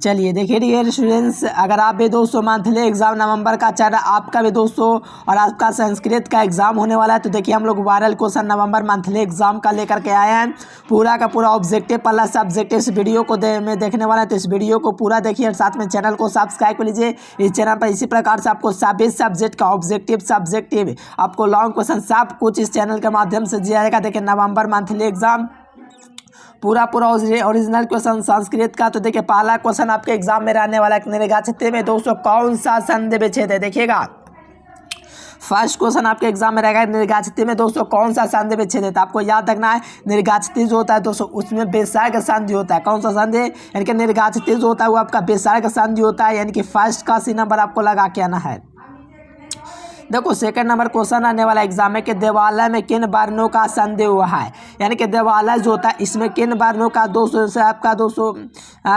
चलिए देखिए dear students, अगर आप भी दोस्तों मंथली एग्जाम नवंबर का चल रहा आपका भी दोस्तों और आपका संस्कृत का एग्जाम होने वाला है, तो देखिए हम लोग वायरल क्वेश्चन नवंबर मंथली एग्जाम का लेकर के आए हैं। पूरा का पूरा ऑब्जेक्टिव प्लस सब्जेक्टिव इस वीडियो को में देखने वाला है, तो इस वीडियो को पूरा देखिए और साथ में चैनल को सब्सक्राइब कर लीजिए। इस चैनल पर इसी प्रकार से आपको सभी सब्जेक्ट का ऑब्जेक्टिव सब्जेक्टिव आपको लॉन्ग क्वेश्चन सब कुछ इस चैनल के माध्यम से दिया जाएगा। देखिए नवंबर मंथली एग्जाम पूरा ओरिजिनल क्वेश्चन संस्कृत का। तो देखिए पहला क्वेश्चन आपके एग्जाम में रहने वाला है, निर्वाचित में दोस्तों कौन सा संधि विच्छेद है। देखिएगा फर्स्ट क्वेश्चन आपके एग्जाम में रहेगा, निर्वाचित में दोस्तों कौन सा संधि विच्छेद है। तो आपको याद रखना है निर्वाचित जो होता है दोस्तों उसमें विसर्ग संधि होता है। कौन सा संधि, यानी कि निर्वाचित जो होता है वो आपका विसर्ग संधि होता है, यानी कि फर्स्ट का सी नंबर आपको लगा के आना है। देखो सेकंड नंबर क्वेश्चन आने वाला एग्जाम में कि देवालय में किन वर्णों का संधि हुआ है, यानी कि देवालय जो होता है इसमें किन वर्णों का दोस्तों से आपका दोस्तों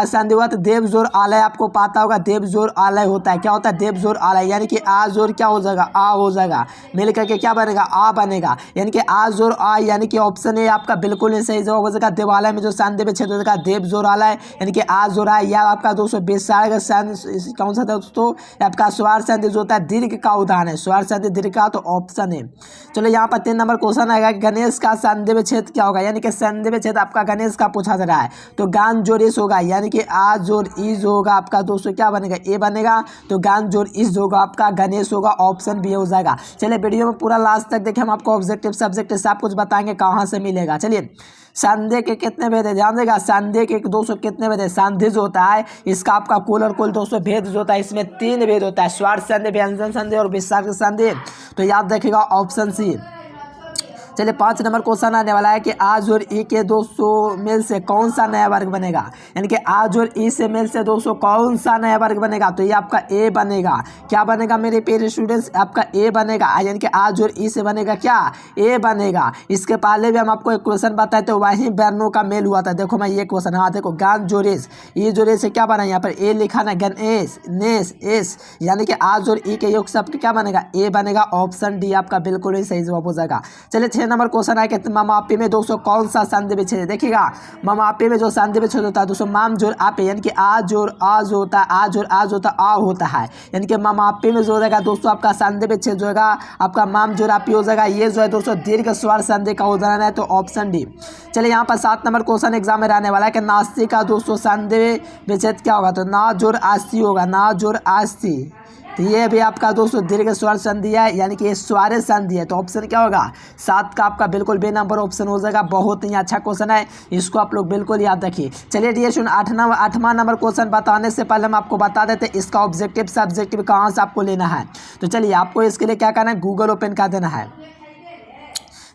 संधि हुआ। तो देव जोर आलय आपको पता होगा, देव जोर आलय होता है। क्या होता है देव जोर आलय, यानी कि आ जोर क्या हो जाएगा आ हो जाएगा, मिल करके क्या बनेगा आ बनेगा, यानी कि आ जोर आ, यानी कि ऑप्शन ए आपका बिल्कुल नहीं सही जवाब हो जाएगा। देवालय में जो संधि विच्छेद होगा देव जोर आलय, यानी कि आ जोर आ, या आपका दोस्तों विसर्ग संधि कौन सा दोस्तों आपका स्वर संधि जो होता है दीर्घ का उदाहरण है, स्वर संधि दीर्घ का, तो ऑप्शन है। चलो यहाँ पर 3 नंबर क्वेश्चन आएगा कि गणेश का संधि विच्छेद क्या होगा, यानी कि संधि विच्छेद आपका गणेश का पूछा जा रहा है। तो गान जोर इस होगा, यानी कि आ जोर इज होगा आपका दोस्तों क्या बनेगा ए बनेगा, तो गान जोर इस होगा आपका गणेश होगा, ऑप्शन बी हो जाएगा। चलिए वीडियो में पूरा लास्ट तक देखिए, हम आपको ऑब्जेक्टिव सब्जेक्ट सब कुछ बताएंगे कहाँ से मिलेगा। चलिए संधि के कितने भेद है ध्यान देगा, संधि के दोस्तों कितने भेद है। संधि जो होता है इसका आपका कुल और कुल दोस्तों भेद जो होता है इसमें 3 भेद होता है, स्वर संधि, व्यंजन संधि और विसर्ग संधि। तो याद रखिएगा ऑप्शन सी। चलिए 5 नंबर क्वेश्चन आने वाला है कि आज और ई के दोस्तों मेल से कौन सा नया वर्ग बनेगा, यानी कि आज और ई से मेल से दोस्तों कौन सा नया वर्ग बनेगा। तो ये आपका ए बनेगा। क्या बनेगा मेरे प्यारे स्टूडेंट्स, आपका ए बनेगा, यानी कि आज और ई से बनेगा क्या ए बनेगा। इसके पहले भी हम आपको एक क्वेश्चन बताए तो वहीं वर्णों का मेल हुआ था। देखो मैं ये क्वेश्चन, हाँ देखो गान जोरेस, ई जोरेस से क्या बना यहाँ पर ए लिखा ना, गणेश नेस एस, यानी कि आज और ई के योग शब्द क्या बनेगा ए बनेगा, ऑप्शन डी आपका बिल्कुल ही सही जवाब हो जाएगा। चलिए 6 नंबर क्वेश्चन है कि ममापी में दोस्तों कौन सा संधि विच्छेद है। देखिएगा ममापी में जो संधि विच्छेद होता है दोस्तों माम जोर आपे, यानी कि आ जोर आज होता है, आ जोर आज होता है आ होता है, यानी कि ममापी में जो हो जाएगा दोस्तों आपका संधि विच्छेद जो होगा आपका माम जोर आपी हो जाएगा। ये जो है दोस्तों दीर्घ स्वर संधि का उदाहरण है, तो ऑप्शन डी। चलिए यहाँ पर 7 नंबर क्वेश्चन एग्जाम में रहने वाला है कि नास्ती का दोस्तों संधि विच्छेद क्या होगा। तो ना जोर आस्ती होगा, ना जोर आस्ती, तो ये भी आपका दोस्तों दीर्घ स्वर संधि है, यानी कि ये स्वर संधि है, तो ऑप्शन क्या होगा 7 का आपका बिल्कुल बे नंबर ऑप्शन हो जाएगा। बहुत ही अच्छा क्वेश्चन है, इसको आप लोग बिल्कुल याद रखिए। चलिए डियर स्टूडेंट 8वां नंबर क्वेश्चन बताने से पहले हम आपको बता देते इसका ऑब्जेक्टिव सब्जेक्टिव कहाँ से आपको लेना है। तो चलिए आपको इसके लिए क्या करना है, गूगल ओपन कर देना है।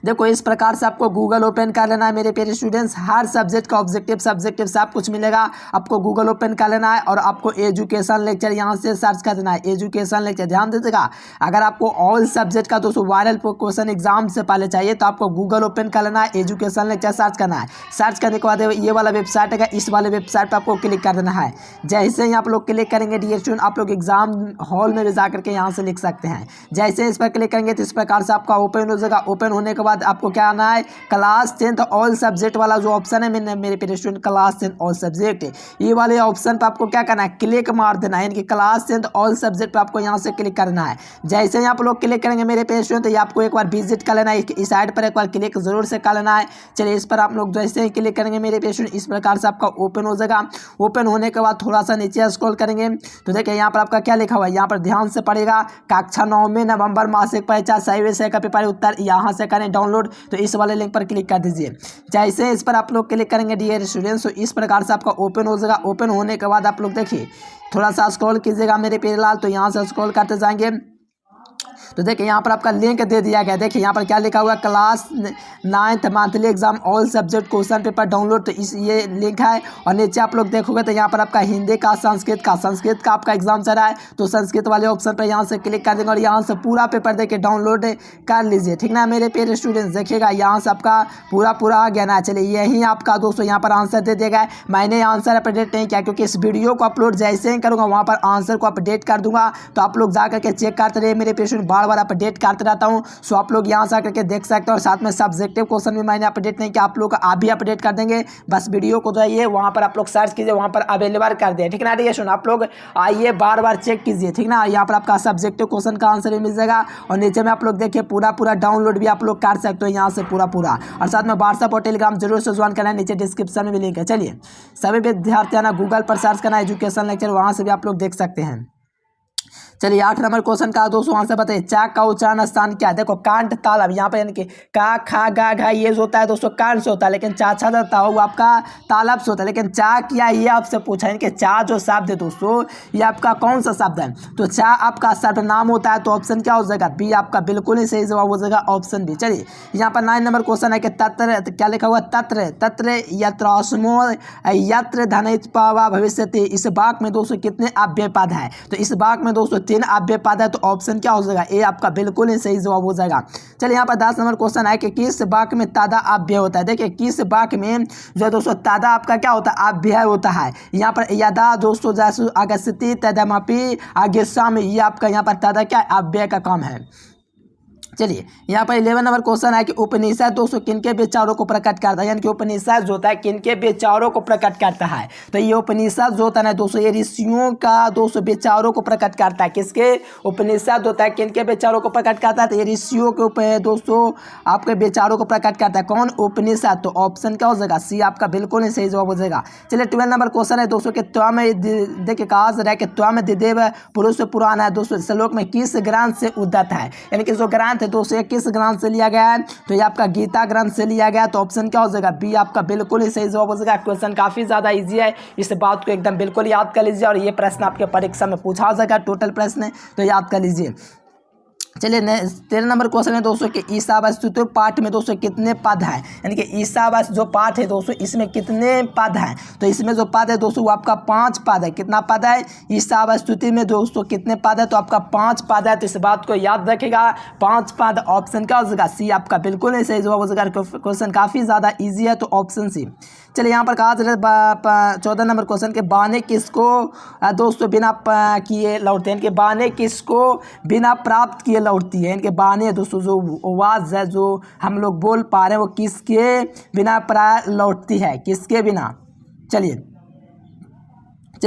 देखो इस प्रकार से आपको गूगल ओपन कर लेना है मेरे प्यारे स्टूडेंट्स, हर सब्जेक्ट का ऑब्जेक्टिव सब्जेक्टिव सब कुछ मिलेगा। आपको गूगल ओपन कर लेना है और आपको एजुकेशन लेक्चर यहाँ से सर्च कर देना है, एजुकेशन लेक्चर। ध्यान दीजिएगा अगर आपको ऑल सब्जेक्ट का दोस्तों वायरल क्वेश्चन एग्जाम से पहले चाहिए तो आपको गूगल ओपन कर लेना है, एजुकेशन लेक्चर सर्च करना है। सर्च करने के बाद ये वाला वेबसाइट है, इस वाले वेबसाइट पर आपको क्लिक कर देना है। जैसे ही आप लोग क्लिक करेंगे डियर स्टूडेंट आप लोग एग्जाम हॉल में भी जा करके यहाँ से लिख सकते हैं। जैसे इस पर क्लिक करेंगे तो इस प्रकार से आपका ओपन हो जाएगा। ओपन होने के बाद आपको क्या आना है, क्लास 10th ऑल सब्जेक्ट वाला जो ऑप्शन है मेरे प्यारे student class 10th all subject, ये वाले ऑप्शन पे आपको क्या करना है क्लिक मार देना है, यानी कि क्लास 10th ऑल सब्जेक्ट पे आपको यहाँ से क्लिक करना है। जैसे ही आप लोग क्लिक करेंगे मेरे प्यारे स्टूडेंट तो ये आपको एक बार विजिट कर लेना है, इस साइड पर एक बार क्लिक जरूर से कर लेना है। चलिए इस पर आप लोग जैसे ही क्लिक करेंगे मेरे प्यारे स्टूडेंट इस प्रकार से आपका ओपन हो जाएगा। ओपन होने के बाद थोड़ा सा नीचे स्क्रॉल करेंगे तो देखिए यहाँ पर आपका क्या लिखा हुआ है, यहाँ पर ध्यान से पड़ेगा कक्षा 9 में नवंबर मासिक परीक्षा सही विषय का पेपर उत्तर यहाँ से करें डाउनलोड, तो इस वाले लिंक पर क्लिक कर दीजिए। जैसे इस पर आप लोग क्लिक करेंगे डियर स्टूडेंट्स तो इस प्रकार से आपका ओपन हो जाएगा। ओपन होने के बाद आप लोग देखिए थोड़ा सा स्क्रॉल कीजिएगा मेरे प्यारे लाल, तो यहाँ से स्क्रॉल करते जाएंगे तो देखिए यहाँ पर आपका लिंक दे दिया गया। देखिए यहाँ पर क्या लिखा हुआ है class 9th monthly exam all subject question paper download, तो इस ये लिंक है। और नीचे आप लोग देखोगे तो यहाँ पर आपका हिंदी का संस्कृत का आपका एग्जाम चल रहा है, तो संस्कृत वाले ऑप्शन पर यहाँ से क्लिक कर देंगे और यहाँ से पूरा पेपर देखिए डाउनलोड कर लीजिए, ठीक ना मेरे प्यारे स्टूडेंट्स। देखिएगा यहाँ से आपका पूरा आ गया ना। चलिए यही आपका दोस्तों यहाँ पर आंसर दे दिया गया। मैंने आंसर अपडेट नहीं किया क्योंकि इस वीडियो को अपलोड जैसे ही करूँगा वहाँ पर आंसर को अपडेट कर दूंगा, तो आप लोग जा करके चेक करते रहिए मेरे प्यारे स्टूडेंट। बार बार अपडेट करते रहता हूँ। सो आप लोग यहाँ से आकर के देख सकते हो। और साथ में सब्जेक्टिव क्वेश्चन भी मैंने अपडेट नहीं किया, आप लोग आप भी अपडेट कर देंगे। बस वीडियो को जाइए, वहाँ पर आप लोग सर्च कीजिए, वहाँ पर अवेलेबल कर दिए, ठीक ना। ये सुनो, आप लोग आइए बार बार चेक कीजिए, ठीक ना। यहाँ पर आपका सब्जेक्टिव क्वेश्चन का आंसर भी मिल जाएगा। और नीचे में आप लोग देखिए पूरा डाउनलोड भी आप लोग कर सकते हो यहाँ से पूरा। और साथ में व्हाट्सएप और टेलीग्राम जरूर से ज्वाइन करना है, नीचे डिस्क्रिप्शन में भी लिंक है। चलिए सभी विद्यार्थी ना गूगल पर सर्च करना एजुकेशन लेक्चर, वहाँ से भी आप लोग देख सकते हैं। चलिए 8 नंबर क्वेश्चन का दोस्तों आंसर बताइए। चा का उच्चारण स्थान क्या है? देखो कांट तालब, यहाँ पर यानी कि का खा गा घा ये जो होता है दोस्तों कांट से होता है, लेकिन चा छा देता हो वो आपका तालब से होता है। लेकिन चा क्या ये आपसे पूछा है कि चा जो शब्द है दोस्तों ये आपका कौन सा शब्द है? तो चा आपका सर्वनाम होता है, तो ऑप्शन क्या हो जाएगा? बी आपका बिल्कुल ही सही जवाब हो जाएगा, ऑप्शन बी। चलिए यहाँ पर 9 नंबर क्वेश्चन है कि तत्र क्या लिखा हुआ? तत्र यत्रस्मो यत्र धनित्वा भविष्यति, इस वाक्य में दोस्तों कितने अव्यय पद है? तो इस वाक्य में दोस्तों 3 अव्यय पद है, तो ऑप्शन क्या हो जाएगा? ए आपका बिल्कुल ही सही जवाब हो जाएगा। चलिए यहाँ पर 10 नंबर क्वेश्चन है कि किस वाक्य में तदा अव्यय होता है? देखिए किस वाक्य में जो दोस्तों तदा आपका क्या होता है? अव्यय होता है। यहाँ पर यदा दोस्तों जैसु अगस्ति तदमपि आगेशम, ये आपका यहाँ पर तदा क्या अव्यय का काम है। चलिए यहाँ पर 11 नंबर क्वेश्चन है कि उपनिषद दोस्तों किनके विचारों को प्रकट करता है? यानी कि उपनिषद जो होता है किनके विचारों को प्रकट करता है? तो ये उपनिषद जो होता है ना दोस्तों ये ऋषियों का दोस्तों विचारों को प्रकट करता है। किसके? उपनिषद होता है किनके विचारों को प्रकट करता है? तो ये ऋषियों के ऊपर दोस्तों आपके विचारों को प्रकट करता है। कौन? उपनिषद। तो ऑप्शन क्या हो जाएगा? सी आपका बिल्कुल ही सही जवाब हो जाएगा। चलिए 12 नंबर क्वेश्चन है दोस्तों कि त्वम, देखिए कहा जा रहा है कि त्वम दिदेव पुरुष पुराण है दोस्तों श्लोक में किस ग्रंथ से उद्धत है? यानी कि जो ग्रंथ दोस्तों किस ग्रंथ से लिया गया है? तो ये आपका गीता ग्रंथ से लिया गया, तो ऑप्शन क्या हो जाएगा? बी आपका बिल्कुल ही सही जवाब हो जाएगा। क्वेश्चन काफी ज्यादा इजी है, इस बात को एकदम बिल्कुल याद कर लीजिए। और ये प्रश्न आपके परीक्षा में पूछा जाएगा, टोटल प्रश्न, तो याद कर लीजिए। चलिए 13 नंबर क्वेश्चन है दोस्तों कि ईशावास्यु पाठ में दोस्तों कितने पद हैं? यानी कि ईशावास्य जो पाठ है दोस्तों इसमें कितने पद हैं? तो इसमें जो पद है दोस्तों वो आपका 5 पद है। कितना पद है? ईशावास्यु में दोस्तों कितने पद है? तो आपका 5 पद है, तो इस बात को याद रखेगा, 5 पद। ऑप्शन क्या हो जाएगा? सी आपका बिल्कुल नहीं सही जवाब हो जाएगा। क्वेश्चन काफ़ी ज़्यादा ईजी है, तो ऑप्शन सी। चलिए यहाँ पर कहा जा रहा है 14 नंबर क्वेश्चन के बाने किसको दोस्तों बिना किए लौटते हैं? इनके बाने किसको बिना प्राप्त किए लौटती है? इनके बाने दोस्तों जो आवाज़ है जो हम लोग बोल पा रहे हैं वो किसके बिना प्राय लौटती है? किसके बिना? चलिए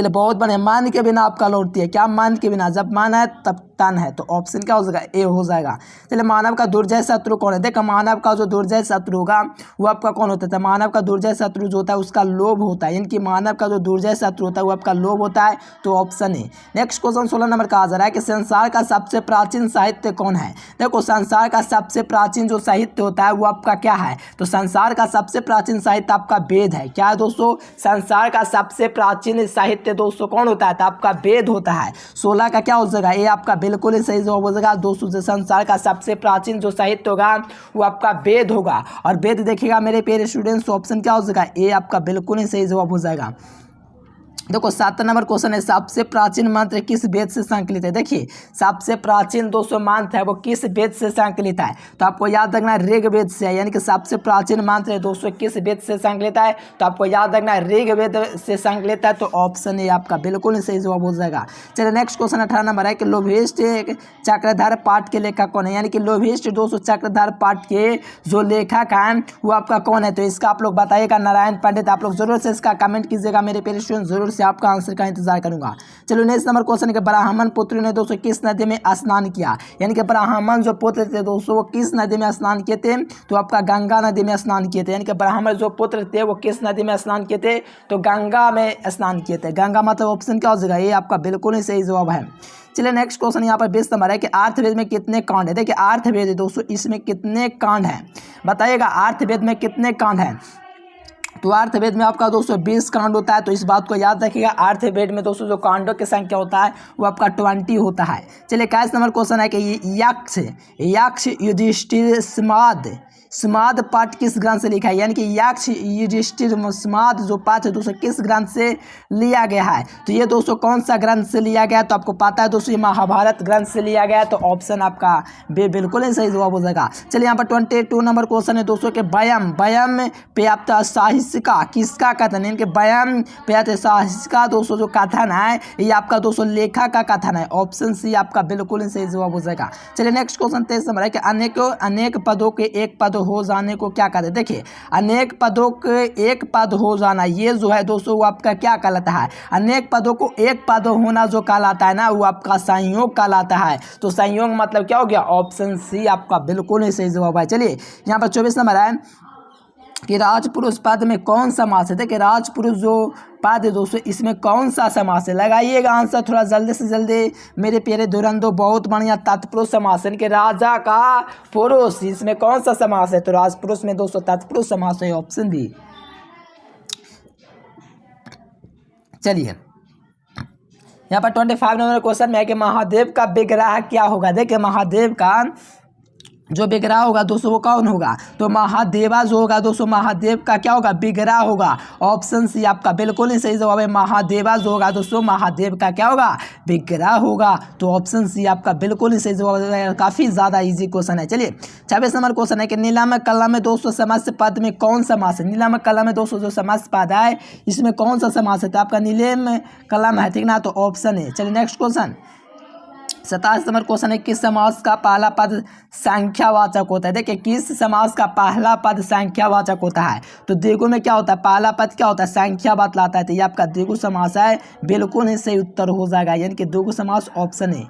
बहुत बढ़िया, मान के बिना आपका लौटती है। क्या मान के बिना? जब मान है तब तन है, तो ऑप्शन क्या हो जाएगा? ए हो जाएगा। चलिए मानव का दुर्जय शत्रु कौन है? देखो मानव का जो दुर्जय शत्रु होगा वो आपका कौन होता है? मानव का दुर्जय शत्रु जो होता है उसका लोभ होता है। इनकी मानव का जो दुर्जय शत्रु होता है वो आपका लोभ होता है, तो option A. Next question 16 number का आ जा रहा है कि संसार का सबसे प्राचीन साहित्य कौन है? देखो संसार का सबसे प्राचीन जो साहित्य होता है वो आपका क्या है? तो संसार का सबसे प्राचीन साहित्य आपका वेद है। क्या है दोस्तों? संसार का सबसे प्राचीन साहित्य दोस्तों कौन होता है? तो आपका वेद होता है। 16 का क्या हो जाएगा? ये आपका बिल्कुल ही सही जवाब हो जाएगा दोस्तों। जो संसार का सबसे प्राचीन जो साहित्य होगा वो आपका वेद होगा। और वेद देखिएगा मेरे प्यारे स्टूडेंट्स, ऑप्शन क्या हो जाएगा? ए आपका बिल्कुल ही सही जवाब हो जाएगा। देखो 7 नंबर क्वेश्चन है सबसे प्राचीन मंत्र किस वेद से संकलित है? देखिए सबसे प्राचीन दोस्तों मंत्र है वो किस वेद से संकलित है? तो आपको याद रखना है ऋग्वेद से है। यानी कि सबसे प्राचीन मंत्र है दोस्तों किस वेद से संकलित है? तो आपको याद रखना है ऋग्वेद से संकलित है, तो ऑप्शन ए आपका बिल्कुल ही सही जवाब हो जाएगा। चलिए नेक्स्ट क्वेश्चन 18 नंबर है कि लोभिष्ठ चक्रधर पाठ के लेखक कौन है? यानी कि लोभिष्ठ दोस्तों चक्रधर पाठ के जो लेखक हैं वो आपका कौन है? तो इसका आप लोग बताइएगा। नारायण पंडित। आप लोग जरूर से इसका कमेंट कीजिएगा मेरे प्यारे स्टूडेंट, जरूर से आपका आंसर का इंतजार करूंगा। चलो नेक्स्ट नंबर क्वेश्चन के ब्राह्मण पुत्र ने दोस्तों किस नदी में स्नान किया? यानी कि ब्राह्मण जो पुत्र थे दोस्तों वो किस नदी में स्नान किए थे? तो आपका गंगा नदी में स्नान किए थे। यानी कि ब्राह्मण जो पुत्र थे वो किस नदी में स्नान किए थे? तो गंगा में स्नान किए थे। गंगा मतलब ऑप्शन क्या हो जाएगा? ये आपका बिल्कुल ही सही जवाब है। चलिए नेक्स्ट क्वेश्चन यहाँ पर 20 नंबर है कि अर्थवेद में कितने कांड है? देखिए अर्थवेद दोस्तों इसमें कितने कांड है बताइएगा? अर्थवेद में कितने कांड है? तो अर्थवेद में आपका दोस्तों 20 कांड होता है, तो इस बात को याद रखिएगा। अर्थवेद में दोस्तों जो कांडों की संख्या होता है वो आपका 20 होता है। चलिए 21 नंबर क्वेश्चन है कि यक्ष युधिष्ठिर स्माद पाठ किस ग्रंथ से लिखा है, यानी कि यक्ष युधिष्ठिर स्माद जो पाठ है दोस्तों किस ग्रंथ से लिया गया है। तो ये दोस्तों कौन सा ग्रंथ से लिया गया, तो आपको पता है दोस्तों ये महाभारत ग्रंथ से लिया गया है। तो ऑप्शन आपका बिल्कुल ही सही जवाब हो जाएगा। चलिए यहाँ पर 22 नंबर क्वेश्चन है दोस्तों के वयम पर्याप्त साहिस्का किसका कथन है, वयम पर्याप्त साहिस्का दोस्तों जो कथन है ये आपका दोस्तों लेखक का कथन है। ऑप्शन सी आपका बिल्कुल ही सही जवाब हो जाएगा। चलिए नेक्स्ट क्वेश्चन 23 नंबर है कि अनेक पदों के एक पद हो जाने को क्या कहते हैं। देखिए अनेक पदों के एक पद हो जाना ये जो है दोस्तों वो आपका क्या कहलाता है, अनेक पदों को एक पद होना जो कहलाता है ना वो आपका संयोग कहलाता है। तो संयोग मतलब क्या हो गया, ऑप्शन सी आपका बिल्कुल ही सही जवाब है। चलिए यहाँ पर 24 नंबर है कि राजपुरुष पद में कौन समास है। देखिए राजपुरुष जो पद है दोस्तों इसमें कौन सा समास है, लगाइएगा आंसर थोड़ा जल्दी से जल्दी मेरे प्यारे धुरंधर। बहुत बढ़िया तत्पुरुष समास है कि राजा का पुरुष, इसमें कौन सा समास है, तो राजपुरुष में दोस्तों तत्पुरुष समास है। Option D. चलिए यहाँ पर 25 नंबर क्वेश्चन में है कि महादेव का विग्रह क्या होगा। देखिए महादेव का जो विग्रह होगा दोस्तों वो कौन होगा, तो महादेवा जो होगा दोस्तों महादेव का क्या होगा विग्रह होगा। ऑप्शन सी आपका बिल्कुल ही सही जवाब है। महादेवा जो होगा दोस्तों महादेव का क्या होगा विग्रह होगा। तो ऑप्शन सी आपका बिल्कुल ही सही जवाब है। काफ़ी ज़्यादा इजी क्वेश्चन है। चलिए 26 नंबर क्वेश्चन है कि नीलम कलम में दोस्तों समास पद में कौन समास है। नीलम कलम में दोस्तों जो समास पद है इसमें कौन सा समास है, तो आपका नीलम कलम है, ठीक ना, तो ऑप्शन है। चलिए नेक्स्ट क्वेश्चन 27 नंबर क्वेश्चन है किस समास का पहला पद संख्यावाचक होता है। देखिए किस समास का पहला पद संख्यावाचक होता है, तो द्विगु में क्या होता है पहला पद क्या होता है संख्या बतलाता है। तो ये आपका द्विगु समास है, बिल्कुल ही सही उत्तर हो जाएगा, यानी कि द्विगु समास ऑप्शन है।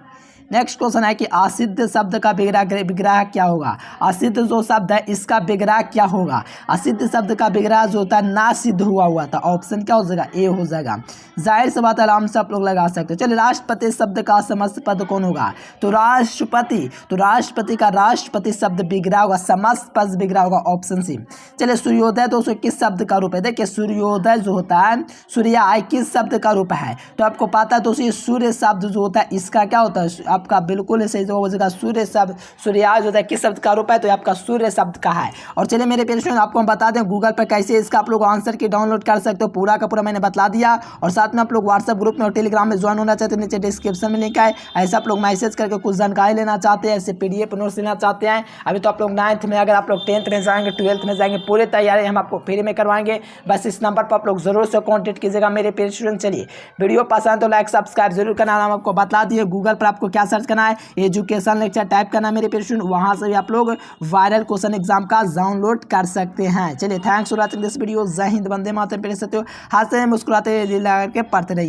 नेक्स्ट क्वेश्चन है कि असिद्ध शब्द का विग्रह क्या होगा। असिद्ध जो शब्द है इसका विग्रह क्या होगा। असिद्ध शब्द का विग्रह जो होता है ना सिद्ध हुआ था। ऑप्शन क्या हो जाएगा ए हो जाएगा। जाहिर सी बात आराम से आप लोग लगा सकते हो। चलिए राष्ट्रपति शब्द का समस्त पद कौन होगा, तो राष्ट्रपति का राष्ट्रपति शब्द विग्रह होगा, समस्त पद विग्रह होगा। Option C. चलिए सूर्योदय दोस्तों किस शब्द का रूप है। देखिए सूर्योदय जो होता है सूर्य किस शब्द का रूप है, तो आपको पता है दोस्तों सूर्य शब्द जो होता है इसका क्या होता है, आपका बिल्कुल सही जवाब हो जाएगा सूर्य शब्द। सूर्याज होता है किस शब्द का रूप है, तो आपका सूर्य शब्द का है। और चलिए मेरे प्यारे स्टूडेंट आपको हम बता दें गूगल पर कैसे इसका आप लोग आंसर की डाउनलोड कर सकते हो, पूरा का पूरा मैंने बता दिया। और साथ में आप लोग व्हाट्सएप ग्रुप में और टेलीग्राम में ज्वाइन होना चाहते हैं, नीचे डिस्क्रिप्शन में लिंक है। ऐसे आप लोग मैसेज करके कुछ जानकारी लेना चाहते हैं, ऐसे PDF नोट्स लेना चाहते हैं। अभी तो आप लोग 9th में, अगर आप लोग 10th में जाएंगे 12th में जाएंगे, पूरी तैयारी हम आपको फ्री में करवाएंगे। बस इस नंबर पर आप लोग जरूर से कॉन्टेक्ट कीजिएगा मेरे प्यारे स्टूडेंट। चलिए वीडियो पसंद तो लाइक सब्सक्राइब जरूर करना। हम आपको बता दिए गूगल पर आपको क्या सर्च करना है, एजुकेशन लेक्चर टाइप करना मेरे प्यारे स्टूडेंट, वहां से भी आप लोग वायरल क्वेश्चन एग्जाम का डाउनलोड कर सकते हैं। चलिए thanks for watching this video. जय हिंद, वंदे मातरम। प्यारे साथियों हाथ से मुस्कुराते दिल लगा के पढ़ते रहिए।